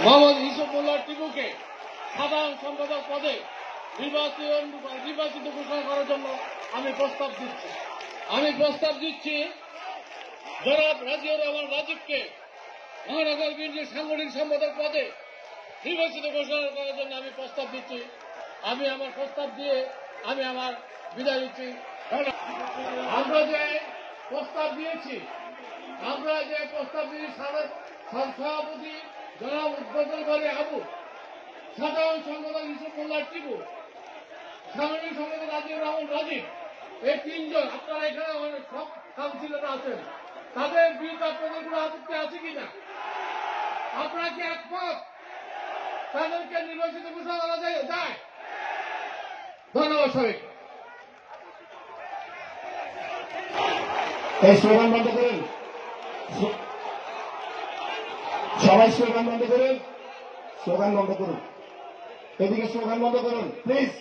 মোহাম্মদ ইউসুফুল্লাহ টিপুকে সাধারণ সম্পাদক পদে নির্বাচিত ঘোষণা করার জন্য আমি প্রস্তাব দিচ্ছি জনাব রাজিউর রহমান রাজীবকে মহানগর বিএনপির সাংগঠনিক সম্পাদক পদে নির্বাচিত ঘোষণা করার জন্য আমি প্রস্তাব দিচ্ছি। আমি আমার প্রস্তাব দিয়ে আমি আমার বিদায় দিচ্ছি। আমরা যে প্রস্তাব দিয়েছি সভাপতি জনাব উদ্বোধন করে আবু, সাধারণ সম্পাদক ইউসুফুল্লাহ টিপু, সাংগঠনিক সম্পাদক রাজিউর রহমান রাজীব, এই তিনজন আপনারা এখানে সব কাউন্সিলর আছেন, তাদের বিরুদ্ধে আপনাদের কোনো আপত্তি আছে কিনা? আপনারা কি একমত তাদেরকে নির্বাচিত ঘোষণা করা যায়? ধন্যবাদ সবাইকে। এই স্লোগান বন্ধ করুন, সবাই স্লোগান বন্ধ করুন, এদিকে স্লোগান বন্ধ করুন প্লিজ।